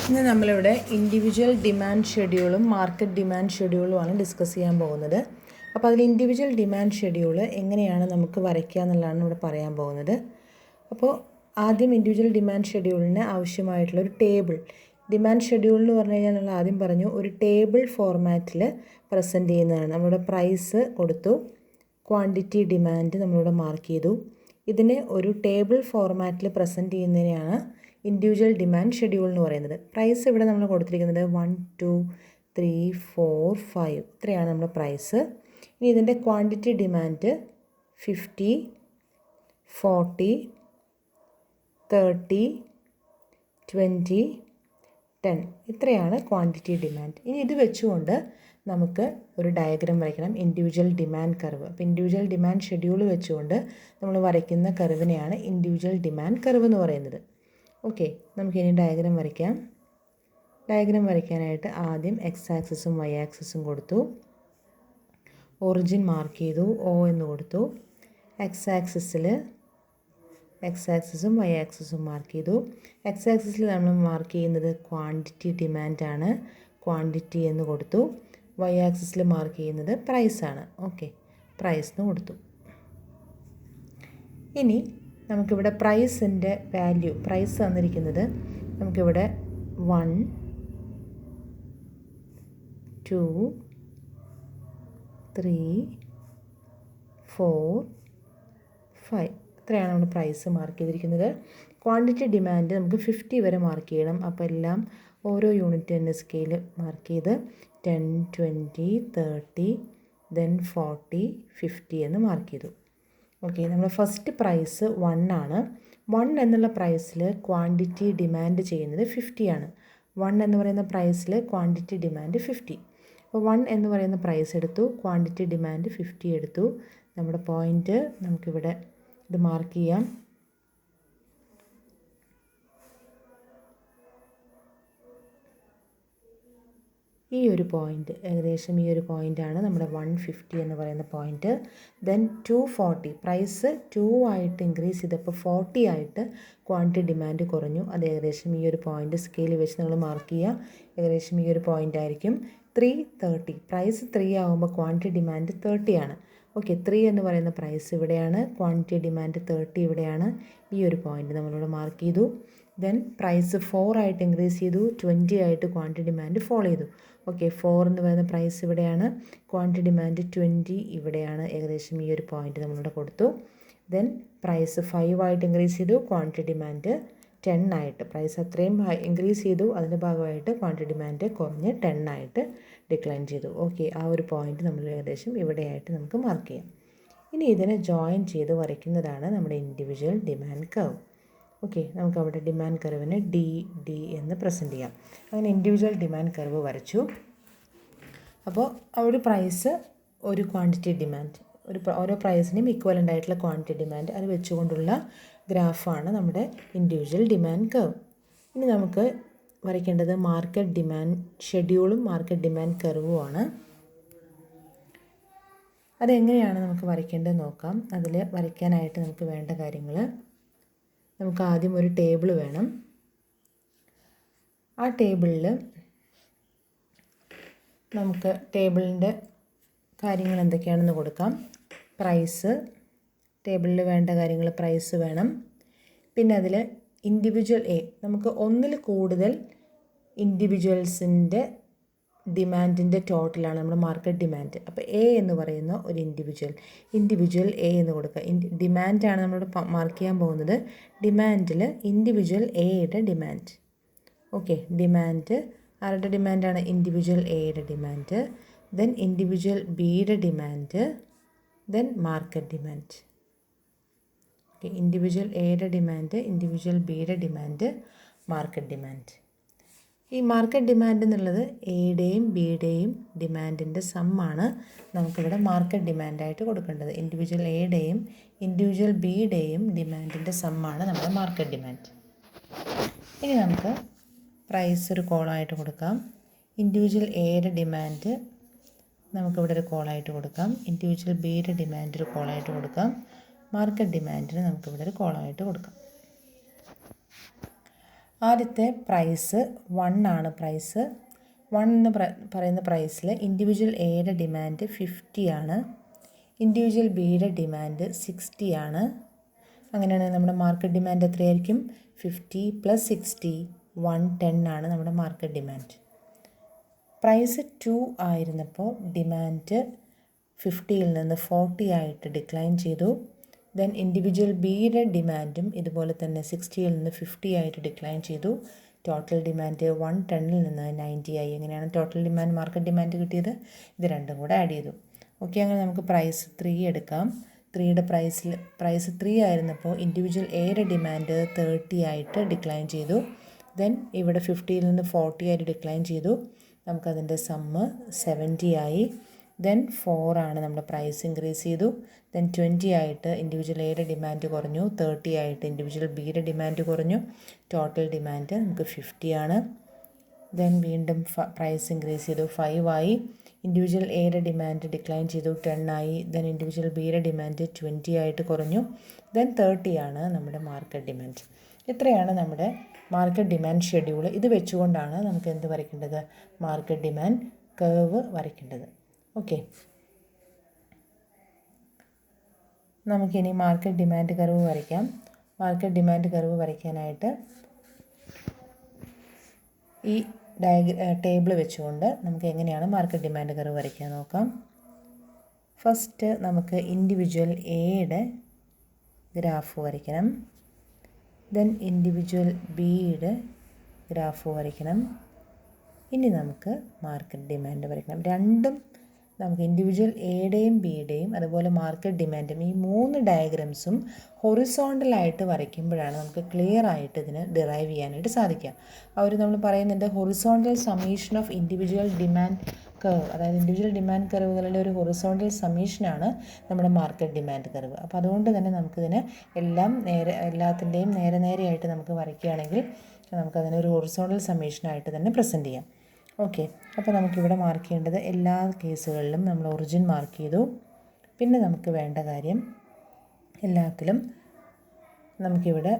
ഇന്ന് നമ്മളിവിടെ individual demand ഷെഡ്യൂളും മാർക്കറ്റ് ഡിമാൻഡ് ഷെഡ്യൂളുമാണ് ഡിസ്കസ് ചെയ്യാൻ പോകുന്നത്. അപ്പോൾ അതിൽ ഇൻഡിവിജ്വൽ ഡിമാൻഡ് ഷെഡ്യൂൾ എങ്ങനെയാണ് നമുക്ക് വരയ്ക്കുക എന്നുള്ളതാണ് ഇവിടെ പറയാൻ പോകുന്നത്. അപ്പോൾ ആദ്യം ഇൻഡിവിജ്വൽ ഡിമാൻഡ് ഷെഡ്യൂളിന് ആവശ്യമായിട്ടുള്ളൊരു ടേബിൾ, ഡിമാൻഡ് ഷെഡ്യൂൾ എന്ന് പറഞ്ഞു കഴിഞ്ഞാൽ നമ്മൾ ആദ്യം പറഞ്ഞു ഒരു ടേബിൾ ഫോർമാറ്റിൽ പ്രസൻറ്റ് ചെയ്യുന്നതാണ്. നമ്മളിവിടെ പ്രൈസ് കൊടുത്തു, ക്വാണ്ടിറ്റി, ഡിമാൻഡ് നമ്മളിവിടെ മാർക്ക് ചെയ്തു. ഇതിനെ ഒരു ടേബിൾ ഫോർമാറ്റിൽ പ്രസൻറ്റ് ചെയ്യുന്നതിനെയാണ് ഇൻഡിവിജ്വൽ ഡിമാൻഡ് ഷെഡ്യൂൾ എന്ന് പറയുന്നത്. പ്രൈസ് ഇവിടെ നമ്മൾ കൊടുത്തിരിക്കുന്നത് 1 2 3 4 5 ഇത്രയാണ് നമ്മുടെ പ്രൈസ്. ഇനി ഇതിൻ്റെ ക്വാണ്ടിറ്റി ഡിമാൻഡ് 50 40 30 20 10 ഇത്രയാണ് ക്വാണ്ടിറ്റി ഡിമാൻഡ്. ഇനി ഇത് വെച്ചുകൊണ്ട് നമുക്ക് ഒരു ഡയഗ്രാം വരയ്ക്കണം, ഇൻഡിവിജ്വൽ ഡിമാൻഡ് കർവ്. അപ്പോൾ ഇൻഡിവിജ്വൽ ഡിമാൻഡ് ഷെഡ്യൂൾ വെച്ചുകൊണ്ട് നമ്മൾ വരയ്ക്കുന്ന കർവിനെയാണ് ഇൻഡിവിജ്വൽ ഡിമാൻഡ് കർവ് എന്ന് പറയുന്നത്. ഓക്കെ, നമുക്കിനി ഡയഗ്രാം വരയ്ക്കാം. ഡയഗ്രാം വരയ്ക്കാനായിട്ട് ആദ്യം എക്സ് ആക്സിസും വൈ ആക്സിസും കൊടുത്തു, ഒറിജിൻ മാർക്ക് ചെയ്തു, ഒ എന്ന് കൊടുത്തു. എക്സ് ആക്സിസും വൈ ആക്സിസും മാർക്ക് ചെയ്തു. എക്സ് ആക്സിസിൽ നമ്മൾ മാർക്ക് ചെയ്യുന്നത് ക്വാണ്ടിറ്റി ഡിമാൻഡാണ്, ക്വാണ്ടിറ്റി എന്ന് കൊടുത്തു. വൈ ആക്സിസിൽ മാർക്ക് ചെയ്യുന്നത് പ്രൈസാണ്. ഓക്കെ, പ്രൈസ് എന്ന് കൊടുത്തു. ഇനി നമുക്കിവിടെ പ്രൈസിൻ്റെ വാല്യൂ, പ്രൈസ് തന്നിരിക്കുന്നത് നമുക്കിവിടെ 1 2 3 4 5 ഇത്രയാണ് നമ്മൾ പ്രൈസ് മാർക്ക് ചെയ്തിരിക്കുന്നത്. ക്വാണ്ടിറ്റി ഡിമാൻഡ് നമുക്ക് 50 വരെ മാർക്ക് ചെയ്യണം. അപ്പോൾ എല്ലാം ഓരോ യൂണിറ്റ് തന്നെ സ്കെയിൽ മാർക്ക് ചെയ്ത് 10 20 30 ദെൻ 40 50 എന്ന് മാർക്ക് ചെയ്തു. ഓക്കെ, നമ്മൾ ഫസ്റ്റ് പ്രൈസ് 1 ആണ്. 1 എന്നുള്ള പ്രൈസിൽ ക്വാണ്ടിറ്റി ഡിമാൻഡ് ചെയ്യുന്നത് 50 ആണ്. 1 എന്ന് പറയുന്ന പ്രൈസിൽ ക്വാണ്ടിറ്റി ഡിമാൻഡ് 50. അപ്പോൾ 1 എന്ന് പറയുന്ന പ്രൈസ് എടുത്തു, ക്വാണ്ടിറ്റി ഡിമാൻഡ് 50 എടുത്തു. നമ്മുടെ പോയിൻ്റ് നമുക്കിവിടെ ഇത് മാർക്ക് ചെയ്യാം. ഈ ഒരു പോയിൻ്റ്, ഏകദേശം ഈ ഒരു പോയിൻ്റാണ് നമ്മുടെ 150 എന്ന് പറയുന്ന പോയിൻ്റ്. ദെൻ 240, പ്രൈസ് 2 ആയിട്ട് ഇൻക്രീസ് ചെയ്തപ്പോൾ 40 ആയിട്ട് ക്വാണ്ടിറ്റി ഡിമാൻഡ് കുറഞ്ഞു. അത് ഏകദേശം ഈ ഒരു പോയിൻ്റ് സ്കെയിൽ വെച്ച് നമ്മൾ മാർക്ക് ചെയ്യുക. ഏകദേശം ഈ ഒരു പോയിൻ്റ് ആയിരിക്കും. 330, പ്രൈസ് 3 ആകുമ്പോൾ ക്വാണ്ടിറ്റി ഡിമാൻഡ് 30 ആണ്. ഓക്കെ, 3 എന്ന് പറയുന്ന പ്രൈസ് ഇവിടെയാണ്, ക്വാണ്ടിറ്റി ഡിമാൻഡ് 30 ഇവിടെയാണ്. ഈ ഒരു പോയിൻ്റ് നമ്മളിവിടെ മാർക്ക് ചെയ്തു. ദെൻ പ്രൈസ് 4 ആയിട്ട് ഇൻക്രീസ് ചെയ്തു, 20 ആയിട്ട് ക്വാണ്ടിറ്റി ഡിമാൻഡ് ഫോളോ ചെയ്തു. ഓക്കെ, 4 എന്ന് പറയുന്ന പ്രൈസ് ഇവിടെയാണ്, ക്വാണ്ടിറ്റി ഡിമാൻഡ് 20 ഇവിടെയാണ്. ഏകദേശം ഈ ഒരു പോയിൻ്റ് നമ്മളിവിടെ കൊടുത്തു. ദെൻ പ്രൈസ് 5 ആയിട്ട് ഇൻക്രീസ് ചെയ്തു, ക്വാണ്ടിറ്റി ഡിമാൻഡ് 10 ആയിട്ട്, പ്രൈസ് അത്രയും ഇൻക്രീസ് ചെയ്തു, അതിൻ്റെ ഭാഗമായിട്ട് ക്വാണ്ടിറ്റി ഡിമാൻഡ് കുറഞ്ഞ് 10 ആയിട്ട് ഡിക്ലൈൻ ചെയ്തു. ഓക്കെ, ആ ഒരു പോയിൻ്റ് നമ്മൾ ഏകദേശം ഇവിടെയായിട്ട് നമുക്ക് മാർക്ക് ചെയ്യാം. ഇനി ഇതിനെ ജോയിൻ ചെയ്ത് വരയ്ക്കുന്നതാണ് നമ്മുടെ ഇൻഡിവിജ്വൽ ഡിമാൻഡ് കർവ്. ഓക്കെ, നമുക്ക് അവിടെ ഡിമാൻഡ് കർവിന് ഡി എന്ന് പ്രസൻറ്റ് ചെയ്യാം. അങ്ങനെ ഇൻഡിവിജ്വൽ ഡിമാൻഡ് കർവ് വരച്ചു. അപ്പോൾ ഒരു പ്രൈസ്, ഒരു ക്വാണ്ടിറ്റി ഡിമാൻഡ്, ഓരോ പ്രൈസിനും ഇക്വലൻ്റ് ആയിട്ടുള്ള ക്വാണ്ടിറ്റി ഡിമാൻഡ്, അത് വെച്ചുകൊണ്ടുള്ള ഗ്രാഫാണ് നമ്മുടെ ഇൻഡിവിജ്വൽ ഡിമാൻഡ് കർവ്. ഇനി നമുക്ക് വരയ്ക്കേണ്ടത് മാർക്കറ്റ് ഡിമാൻഡ് ഷെഡ്യൂളും മാർക്കറ്റ് ഡിമാൻഡ് കർവുമാണ്. അതെങ്ങനെയാണ് നമുക്ക് വരയ്ക്കേണ്ടത് നോക്കാം. അതിൽ വരയ്ക്കാനായിട്ട് നമുക്ക് വേണ്ട കാര്യങ്ങൾ, നമുക്ക് ആദ്യം ഒരു ടേബിൾ വേണം. ആ ടേബിളിൽ നമുക്ക് ടേബിളിൻ്റെ കാര്യങ്ങൾ എന്തൊക്കെയാണെന്ന് കൊടുക്കാം. പ്രൈസ്, ടേബിളിൽ വേണ്ട കാര്യങ്ങൾ, പ്രൈസ് വേണം. പിന്നെ അതിൽ ഇൻഡിവിജ്വൽ എ, നമുക്ക് ഒന്നിൽ കൂടുതൽ ഇൻഡിവിജ്വൽസിൻ്റെ ഡിമാൻഡിൻ്റെ ടോട്ടലാണ് നമ്മുടെ മാർക്കറ്റ് ഡിമാൻഡ്. അപ്പോൾ എ എന്ന് പറയുന്ന ഒരു ഇൻഡിവിജ്വൽ എ എന്ന് കൊടുക്കുക. ഡിമാൻഡാണ് നമ്മളിവിടെ മാർക്ക് ചെയ്യാൻ പോകുന്നത്. ഡിമാൻഡിൽ ഇൻഡിവിജ്വൽ എയുടെ ഡിമാൻഡ്. ഓക്കെ, ഡിമാൻഡ് ആരുടെ ഡിമാൻഡാണ്? ഇൻഡിവിജ്വൽ എയുടെ ഡിമാൻഡ്, ദെൻ ഇൻഡിവിജ്വൽ ബിയുടെ demand, then market demand. Okay, individual എയുടെ ഡിമാൻഡ്, ഇൻഡിവിജ്വൽ ബിയുടെ ഡിമാൻഡ്, മാർക്കറ്റ് ഡിമാൻഡ്. ഈ മാർക്കറ്റ് ഡിമാൻഡ് എന്നുള്ളത് എയുടെയും ബിയുടെയും ഡിമാൻഡിൻ്റെ സമ്മാണ് നമുക്കിവിടെ മാർക്കറ്റ് ഡിമാൻഡായിട്ട് കൊടുക്കേണ്ടത്. ഇൻഡിവിജ്വൽ എയുടെയും ഇൻഡിവിജ്വൽ ബിയുടെയും ഡിമാൻഡിൻ്റെ സമ്മാണ് നമ്മുടെ മാർക്കറ്റ് ഡിമാൻഡ്. ഇനി നമുക്ക് പ്രൈസ് ഒരു കോളായിട്ട് കൊടുക്കാം. ഇൻഡിവിജ്വൽ എയുടെ ഡിമാൻഡ് നമുക്കിവിടെ ഒരു കോളായിട്ട് കൊടുക്കാം. ഇൻഡിവിജ്വൽ ബിയുടെ ഡിമാൻഡ് ഒരു കോളായിട്ട് കൊടുക്കാം. മാർക്കറ്റ് ഡിമാൻഡിന് നമുക്കിവിടെ ഒരു കോളായിട്ട് കൊടുക്കാം. ആദ്യത്തെ പ്രൈസ് 1 ആണ്. പ്രൈസ് 1 എന്ന് പറയുന്ന പ്രൈസിൽ ഇൻഡിവിജ്വൽ എയുടെ ഡിമാൻഡ് 50 ആണ്, ഇൻഡിവിജ്വൽ ബിയുടെ ഡിമാൻഡ് 60 ആണ്. അങ്ങനെയാണെങ്കിൽ നമ്മുടെ മാർക്കറ്റ് ഡിമാൻഡ് എത്രയായിരിക്കും? 50 + 60 110 ആണ് നമ്മുടെ മാർക്കറ്റ് ഡിമാൻഡ്. പ്രൈസ് 2 ആയിരുന്നപ്പോൾ ഡിമാൻഡ് 50ൽ നിന്ന് 40 ആയിട്ട് ഡിക്ലൈൻ ചെയ്തു. ദെൻ ഇൻഡിവിജ്വൽ ബിയുടെ ഡിമാൻഡും ഇതുപോലെ തന്നെ 60ൽ നിന്ന് 50 ആയിട്ട് ഡിക്ലൈൻ ചെയ്തു. ടോട്ടൽ ഡിമാൻഡ് 110ൽ നിന്ന് 90 ആയി. എങ്ങനെയാണ് ടോട്ടൽ ഡിമാൻഡ് മാർക്കറ്റ് ഡിമാൻഡ് കിട്ടിയത്? ഇത് രണ്ടും കൂടെ ആഡ് ചെയ്തു. ഓക്കെ, അങ്ങനെ നമുക്ക് പ്രൈസ് 3 എടുക്കാം. 3യുടെ പ്രൈസ് 3 ആയിരുന്നപ്പോൾ ഇൻഡിവിജ്വൽ എയുടെ ഡിമാൻഡ് 30 ആയിട്ട് ഡിക്ലൈൻ ചെയ്തു. ദെൻ ഇവിടെ 50ൽ നിന്ന് 40 ആയിട്ട് ഡിക്ലൈൻ ചെയ്തു. നമുക്കതിൻ്റെ സമ്മ് 70 ആയി. ദെൻ 4 ആണ് നമ്മുടെ പ്രൈസ് ഇൻക്രീസ് ചെയ്തു. ദെൻ 20 ആയിട്ട് ഇൻഡിവിജ്വൽ എയുടെ ഡിമാൻഡ് കുറഞ്ഞു, 30 ആയിട്ട് ഇൻഡിവിജ്വൽ ബിയുടെ ഡിമാൻഡ് കുറഞ്ഞു. ടോട്ടൽ ഡിമാൻഡ് നമുക്ക് 50 ആണ്. ദെൻ വീണ്ടും പ്രൈസ് ഇൻക്രീസ് ചെയ്തു, 5 ആയി. ഇൻഡിവിജ്വൽ എയുടെ ഡിമാൻഡ് ഡിക്ലൈൻ ചെയ്തു, 10 ആയി. ദെൻ ഇൻഡിവിജ്വൽ ബിയുടെ ഡിമാൻഡ് 20 ആയിട്ട് കുറഞ്ഞു. ദെൻ 30 ആണ് നമ്മുടെ മാർക്കറ്റ് ഡിമാൻഡ്. ഇത്രയാണ് നമ്മുടെ മാർക്കറ്റ് ഡിമാൻഡ് ഷെഡ്യൂൾ. ഇത് വെച്ചുകൊണ്ടാണ് നമുക്ക് എന്ത് വരയ്ക്കേണ്ടത്? മാർക്കറ്റ് ഡിമാൻഡ് കർവ് വരയ്ക്കേണ്ടത്. ഓക്കെ, നമുക്കിനി മാർക്കറ്റ് ഡിമാൻഡ് കർവ് വരയ്ക്കാം. മാർക്കറ്റ് ഡിമാൻഡ് കർവ് വരയ്ക്കാനായിട്ട് ഈ ടേബിൾ വെച്ചുകൊണ്ട് നമുക്ക് എങ്ങനെയാണ് മാർക്കറ്റ് ഡിമാൻഡ് കർവ് വരയ്ക്കാൻ നോക്കാം. ഫസ്റ്റ് നമുക്ക് ഇൻഡിവിജ്വൽ എയുടെ ഗ്രാഫ് വരയ്ക്കണം. ദെൻ ഇൻഡിവിജ്വൽ ബിയുടെ ഗ്രാഫ് വരയ്ക്കണം. ഇനി നമുക്ക് മാർക്കറ്റ് ഡിമാൻഡ് വരയ്ക്കണം. രണ്ടും നമുക്ക് ഇൻഡിവിജ്വൽ എയുടെയും ബിയുടെയും അതുപോലെ മാർക്കറ്റ് ഡിമാൻഡും ഈ 3 ഡയഗ്രംസും ഹൊറിസോണ്ടലായിട്ട് വരയ്ക്കുമ്പോഴാണ് നമുക്ക് ക്ലിയർ ആയിട്ട് ഇതിന് ഡിറൈവ് ചെയ്യാനായിട്ട് സാധിക്കുക. നമ്മൾ പറയുന്നുണ്ട് horizontal summation of individual demand curve, അതായത് ഇൻഡിവിജ്വൽ ഡിമാൻഡ് കർവുകളുടെ ഒരു ഹൊറിസോണ്ടൽ സമീഷനാണ് നമ്മുടെ മാർക്കറ്റ് ഡിമാൻഡ് കർവ്. അപ്പോൾ അതുകൊണ്ട് തന്നെ നമുക്കിതിന് എല്ലാത്തിൻ്റെയും നേരെയായിട്ട് നമുക്ക് വരയ്ക്കുകയാണെങ്കിൽ നമുക്കതിനൊരു ഹൊറിസോണ്ടൽ സമീഷനായിട്ട് തന്നെ പ്രസൻറ്റ് ചെയ്യാം. ഓക്കെ, അപ്പോൾ നമുക്കിവിടെ മാർക്ക് ചെയ്യേണ്ടത് എല്ലാ കേസുകളിലും നമ്മൾ ഒറിജിൻ മാർക്ക് ചെയ്തു. പിന്നെ നമുക്ക് വേണ്ട കാര്യം എല്ലാത്തിലും നമുക്കിവിടെ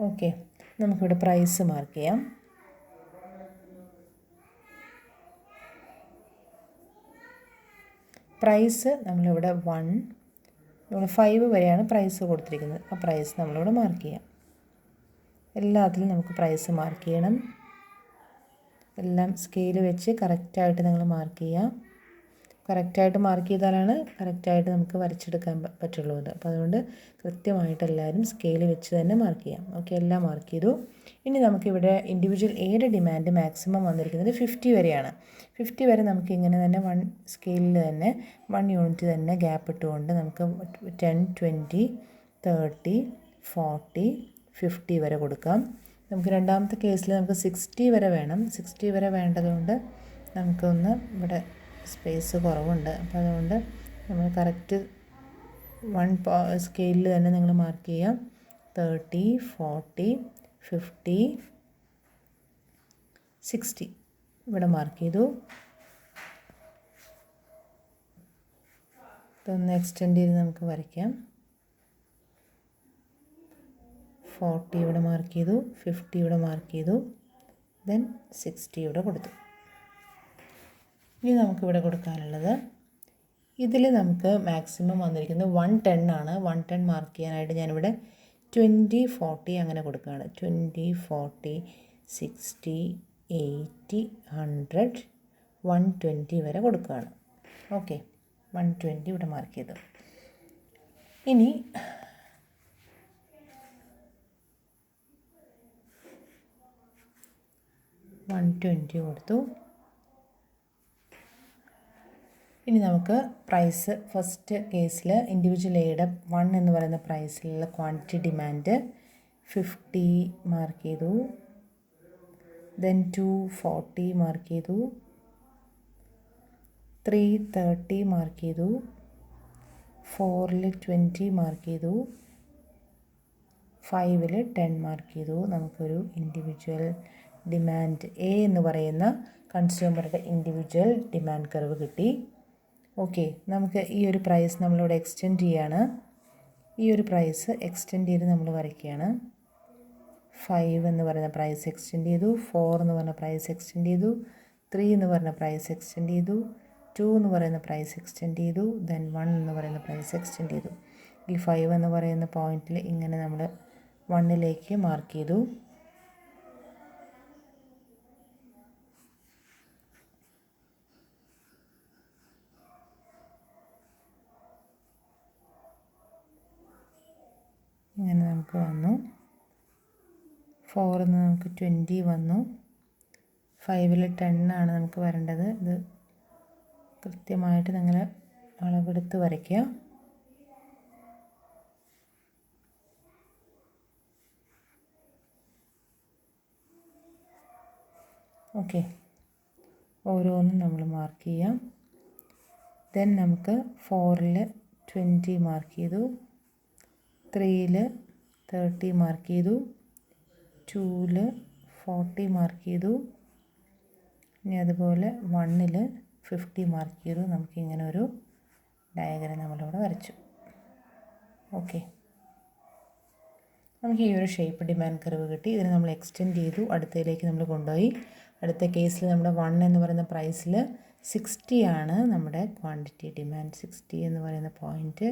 ഓക്കെ നമുക്കിവിടെ പ്രൈസ് മാർക്ക് ചെയ്യാം. പ്രൈസ് നമ്മളിവിടെ 5 വരെയാണ് പ്രൈസ് കൊടുത്തിരിക്കുന്നത്. ആ പ്രൈസ് നമ്മളിവിടെ മാർക്ക് ചെയ്യാം. എല്ലാത്തിലും നമുക്ക് പ്രൈസ് മാർക്ക് ചെയ്യണം. എല്ലാം സ്കെയിൽ വെച്ച് കറക്റ്റായിട്ട് നിങ്ങൾ മാർക്ക് ചെയ്യുക. കറക്റ്റായിട്ട് മാർക്ക് ചെയ്താലാണ് കറക്റ്റായിട്ട് നമുക്ക് വരച്ചെടുക്കാൻ പറ്റുള്ളൂ. അപ്പോൾ അതുകൊണ്ട് കൃത്യമായിട്ട് എല്ലാവരും സ്കെയിൽ വെച്ച് തന്നെ മാർക്ക് ചെയ്യാം. ഓക്കെ, എല്ലാം മാർക്ക് ചെയ്തു. ഇനി നമുക്കിവിടെ ഇൻഡിവിജ്വൽ എയുടെ ഡിമാൻഡ് മാക്സിമം വന്നിരിക്കുന്നത് 50 വരെയാണ്. 50 വരെ നമുക്ക് ഇങ്ങനെ തന്നെ 1 സ്കെയിലിൽ തന്നെ 1 യൂണിറ്റ് തന്നെ ഗ്യാപ്പ് ഇട്ടുകൊണ്ട് നമുക്ക് 10, 20, 30, 40, 50 വരെ കൊടുക്കാം. നമുക്ക് രണ്ടാമത്തെ കേസിൽ നമുക്ക് 60 വരെ വേണം. 60 വരെ വേണ്ടതുകൊണ്ട് നമുക്കൊന്ന് ഇവിടെ സ്പേസ് കുറവുണ്ട്. അപ്പോൾ അതുകൊണ്ട് നമ്മൾ കറക്റ്റ് 1 സ്കെയിലിൽ തന്നെ നിങ്ങൾ മാർക്ക് ചെയ്യാം. 30, 40, 50, 60 ഇവിടെ മാർക്ക് ചെയ്തു. ഇതൊന്ന് എക്സ്റ്റെൻഡ് ചെയ്ത് നമുക്ക് വരയ്ക്കാം. 40 ഇവിടെ മാർക്ക് ചെയ്തു, 50 ഇവിടെ മാർക്ക് ചെയ്തു, ദെൻ 60 ഇവിടെ കൊടുത്തു. ഇനി നമുക്കിവിടെ കൊടുക്കാനുള്ളത് ഇതിൽ നമുക്ക് മാക്സിമം വന്നിരിക്കുന്നത് 110 ആണ്. 110 മാർക്ക് ചെയ്യാനായിട്ട് ഞാനിവിടെ 20, 40 അങ്ങനെ കൊടുക്കുകയാണ്. 20, 40, 60, 80, 100, 120 വരെ കൊടുക്കുകയാണ്. ഓക്കെ, 120 ഇവിടെ മാർക്ക് ചെയ്തു. ഇനി കൊടുത്തു. ഇനി നമുക്ക് പ്രൈസ് ഫസ്റ്റ് കേസിൽ ഇൻഡിവിജ്വൽ എയുടെ 1 എന്ന് പറയുന്ന പ്രൈസിലുള്ള ക്വാണ്ടിറ്റി ഡിമാൻഡ് 50 മാർക്ക് ചെയ്തു. ദെൻ 240 മാർക്ക് ചെയ്തു. 330 മാർക്ക് ചെയ്തു. 4ൽ 20 മാർക്ക് ചെയ്തു. 5ൽ 10 മാർക്ക് ചെയ്തു. നമുക്കൊരു ഇൻഡിവിജ്വൽ ഡിമാൻഡ് എ എന്ന് പറയുന്ന കൺസ്യൂമറുടെ ഇൻഡിവിജ്വൽ ഡിമാൻഡ് കർവ് കിട്ടി. ഓക്കെ, നമുക്ക് ഈ ഒരു പ്രൈസ് നമ്മളിവിടെ എക്സ്റ്റെൻഡ് ചെയ്യാണ്. ഈ ഒരു പ്രൈസ് എക്സ്റ്റെൻഡ് ചെയ്ത് നമ്മൾ വരയ്ക്കുകയാണ്. 5 എന്ന് പറയുന്ന പ്രൈസ് എക്സ്റ്റെൻഡ് ചെയ്തു, 4 എന്ന് പറഞ്ഞ പ്രൈസ് എക്സ്റ്റെൻഡ് ചെയ്തു, 3 എന്ന് പറഞ്ഞ പ്രൈസ് എക്സ്റ്റെൻഡ് ചെയ്തു, 2 എന്ന് പറയുന്ന പ്രൈസ് എക്സ്റ്റെൻഡ് ചെയ്തു, ദെൻ 1 എന്ന് പറയുന്ന പ്രൈസ് എക്സ്റ്റെൻഡ് ചെയ്തു. ഈ 5 എന്ന് പറയുന്ന പോയിന്റിൽ ഇങ്ങനെ നമ്മൾ 1ലേക്ക് മാർക്ക് ചെയ്തു. ഇങ്ങനെ നമുക്ക് വന്നു. 4 നിന്ന് നമുക്ക് 20 വന്നു. 5ൽ 10 ആണ് നമുക്ക് വരേണ്ടത്. ഇത് കൃത്യമായിട്ട് നിങ്ങൾ അളവെടുത്ത് വരയ്ക്കുക. ഓക്കെ, ഓരോന്നും നമ്മൾ മാർക്ക് ചെയ്യാം. ദെൻ നമുക്ക് 4ൽ 20 മാർക്ക് ചെയ്തു, 3ൽ 30 മാർക്ക് ചെയ്തു, 2ൽ 40 മാർക്ക് ചെയ്തു, ഇനി അതുപോലെ 1ൽ 50 മാർക്ക് ചെയ്തു. നമുക്കിങ്ങനെ ഒരു ഡയഗ്രം നമ്മളിവിടെ വരച്ചു. ഓക്കെ, നമുക്ക് ഈ ഒരു ഷേപ്പ് ഡിമാൻഡ് കർവ് കിട്ടി. ഇതിന് നമ്മൾ എക്സ്റ്റെൻഡ് ചെയ്തു, അടുത്തതിലേക്ക് നമ്മൾ കൊണ്ടുപോയി. അടുത്ത കേസിൽ നമ്മുടെ 1 എന്ന് പറയുന്ന പ്രൈസിൽ 60 ആണ് നമ്മുടെ ക്വാണ്ടിറ്റി ഡിമാൻഡ്. 60 എന്ന് പറയുന്ന പോയിൻറ്റ്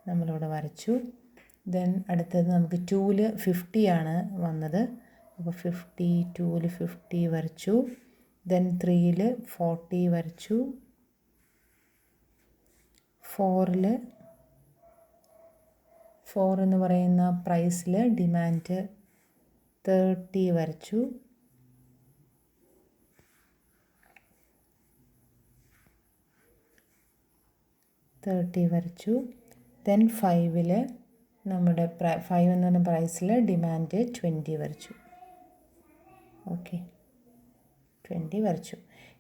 നമ്മളിവിടെ വരച്ചു. ദെൻ അടുത്തത് നമുക്ക് 2ൽ 50 ആണ് വന്നത്. അപ്പോൾ 50, 2ൽ 50 വരച്ചു. ദെൻ 3ൽ 40 വരച്ചു. 4 എന്ന് പറയുന്ന പ്രൈസിൽ ഡിമാൻഡ് 30 വരച്ചു. 30 വരച്ചു. ദെൻ 5ൽ നമ്മുടെ 5 എന്ന് പറഞ്ഞ പ്രൈസിൽ ഡിമാൻഡ് 20 വരച്ചു. ഓക്കെ, 20 വരച്ചു.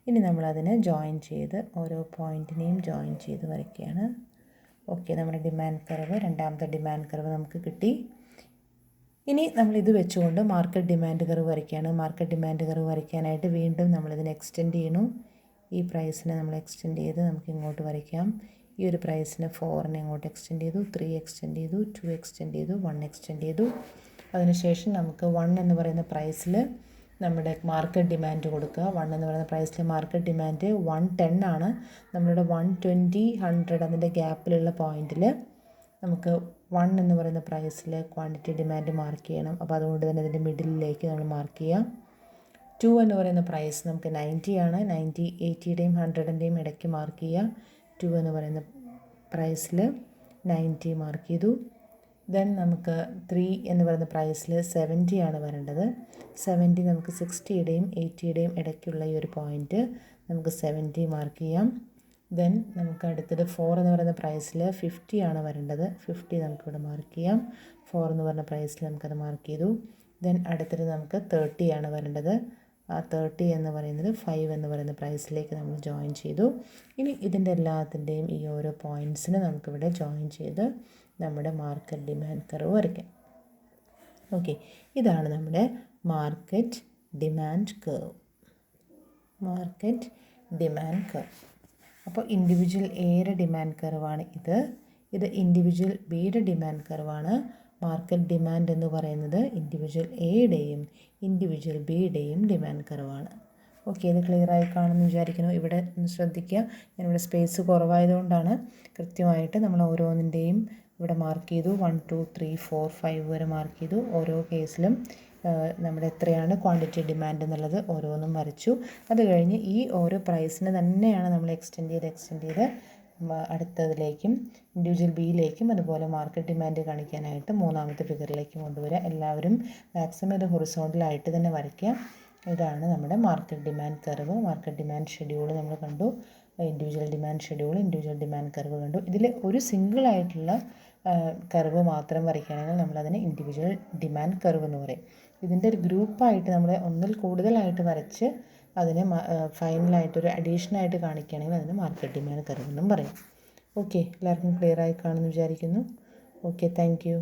ഇനി നമ്മളതിനെ ജോയിൻ ചെയ്ത് ഓരോ പോയിൻറ്റിനെയും ജോയിൻ ചെയ്ത് വരയ്ക്കുകയാണ്. ഓക്കെ, നമ്മുടെ ഡിമാൻഡ് കർവ്, രണ്ടാമത്തെ ഡിമാൻഡ് കർവ് നമുക്ക് കിട്ടി. ഇനി നമ്മളിത് വെച്ചുകൊണ്ട് മാർക്കറ്റ് ഡിമാൻഡ് കർവ് വരയ്ക്കുകയാണ്. മാർക്കറ്റ് ഡിമാൻഡ് കർവ് വരയ്ക്കാനായിട്ട് വീണ്ടും നമ്മളിതിനെ എക്സ്റ്റെൻഡ് ചെയ്യണു. ഈ പ്രൈസിനെ നമ്മൾ എക്സ്റ്റെൻഡ് ചെയ്ത് നമുക്ക് ഇങ്ങോട്ട് വരയ്ക്കാം. ഈ ഒരു പ്രൈസിന് 4നെ ഇങ്ങോട്ട് എക്സ്റ്റെൻഡ് ചെയ്തു, 3 എക്സ്റ്റെൻഡ് ചെയ്തു, 2 എക്സ്റ്റെൻഡ് ചെയ്തു, 1 എക്സ്റ്റെൻഡ് ചെയ്തു. അതിനുശേഷം നമുക്ക് 1 എന്ന് പറയുന്ന പ്രൈസിൽ നമ്മുടെ മാർക്കറ്റ് ഡിമാൻഡ് കൊടുക്കുക. 1 എന്ന് പറയുന്ന പ്രൈസിൽ മാർക്കറ്റ് ഡിമാൻഡ് 110 ആണ്. നമ്മളുടെ 120, 100 അതിൻ്റെ ഗ്യാപ്പിലുള്ള പോയിൻറ്റിൽ നമുക്ക് 1 എന്ന് പറയുന്ന പ്രൈസിൽ ക്വാണ്ടിറ്റി ഡിമാൻഡ് മാർക്ക് ചെയ്യണം. അപ്പോൾ അതുകൊണ്ട് തന്നെ അതിൻ്റെ മിഡിലിലേക്ക് നമ്മൾ മാർക്ക് ചെയ്യാം. 2 എന്ന് പറയുന്ന പ്രൈസ് നമുക്ക് 90 ആണ്. 90, 80യുടെയും 100ൻ്റെയും ഇടയ്ക്ക് മാർക്ക് ചെയ്യുക. 2 എന്ന് പറയുന്ന പ്രൈസിൽ 90 മാർക്ക് ചെയ്തു. ദെൻ നമുക്ക് 3 എന്ന് പറയുന്ന പ്രൈസിൽ 70 ആണ് വരേണ്ടത്. 70 നമുക്ക് 60യുടെയും 80യുടെയും ഇടയ്ക്കുള്ള ഈ ഒരു പോയിൻറ്റ് നമുക്ക് 70 മാർക്ക് ചെയ്യാം. ദെൻ നമുക്ക് അടുത്തത് 4 എന്ന് പറയുന്ന പ്രൈസിൽ 50 ആണ് വരേണ്ടത്. 50 നമുക്കിവിടെ മാർക്ക് ചെയ്യാം. 4 എന്ന് പറഞ്ഞ പ്രൈസിൽ നമുക്കത് മാർക്ക് ചെയ്തു. ദെൻ അടുത്തത് നമുക്ക് 30 ആണ് വരേണ്ടത്. ആ 30 എന്ന് പറയുന്നത് 5 എന്ന് പറയുന്ന പ്രൈസിലേക്ക് നമ്മൾ ജോയിൻ ചെയ്തു. ഇനി ഇതിൻ്റെ എല്ലാത്തിൻ്റെയും ഈ ഓരോ പോയിൻറ്റ്സിന് നമുക്കിവിടെ ജോയിൻ ചെയ്ത് നമ്മുടെ മാർക്കറ്റ് ഡിമാൻഡ് കർവ് വരയ്ക്കാം. ഓക്കെ, ഇതാണ് നമ്മുടെ market demand curve. Market demand curve. അപ്പോൾ ഇൻഡിവിജ്വൽ എയുടെ ഡിമാൻഡ് കർവാണ് ഇത്. ഇത് ഇൻഡിവിജ്വൽ ബിയുടെ ഡിമാൻഡ് കർവാണ്. മാർക്കറ്റ് ഡിമാൻഡ് എന്ന് പറയുന്നത് ഇൻഡിവിജ്വൽ എയുടെയും ഇൻഡിവിജ്വൽ ബിയുടെയും ഡിമാൻഡ് കർവാണ്. ഓക്കെ, ഇത് ക്ലിയറായി കാണുമെന്ന് വിചാരിക്കുന്നു. ഇവിടെ ഒന്ന് ശ്രദ്ധിക്കുക, ഞാനിവിടെ സ്പേസ് കുറവായതുകൊണ്ടാണ് കൃത്യമായിട്ട് നമ്മൾ ഓരോന്നിൻ്റെയും ഇവിടെ മാർക്ക് ചെയ്തു. 1, 2, 3, 4, 5 വരെ മാർക്ക് ചെയ്തു. ഓരോ കേസിലും നമ്മുടെ എത്രയാണ് ക്വാണ്ടിറ്റി ഡിമാൻഡ് എന്നുള്ളത് ഓരോന്നും വരച്ചു. അത് കഴിഞ്ഞ് ഈ ഓരോ പ്രൈസിന് തന്നെയാണ് നമ്മൾ എക്സ്റ്റെൻഡ് ചെയ്ത് അടുത്തതിലേക്കും ഇൻഡിവിജ്വൽ ബിയിലേക്കും അതുപോലെ മാർക്കറ്റ് ഡിമാൻഡ് കാണിക്കാനായിട്ട് മൂന്നാമത്തെ ഫിഗറിലേക്കും കൊണ്ടുവരിക. എല്ലാവരും മാക്സിമം ഇത് ഹൊറിസോണ്ടലായിട്ട് തന്നെ വരയ്ക്കുക. ഇതാണ് നമ്മുടെ market demand curve. Market demand schedule നമ്മൾ കണ്ടു, individual demand schedule, individual demand curve കണ്ടു. ഇതിൽ ഒരു സിംഗിളായിട്ടുള്ള കർവ് മാത്രം വരയ്ക്കുകയാണെങ്കിൽ നമ്മളതിനെ ഇൻഡിവിജ്വൽ ഡിമാൻഡ് കർവ് എന്ന് പറയും. ഇതിൻ്റെ ഒരു ഗ്രൂപ്പായിട്ട് നമ്മൾ ഒന്നിൽ കൂടുതലായിട്ട് വരച്ച് അതിനെ ഫൈനലായിട്ടൊരു അഡീഷനായിട്ട് കാണിക്കുകയാണെങ്കിൽ അതിന് മാർക്കറ്റ് ഡിമാൻഡ് കർവ് എന്നും പറയും. ഓക്കെ, എല്ലാവർക്കും ക്ലിയറായി കാണുമെന്ന് വിചാരിക്കുന്നു. Okay, thank you.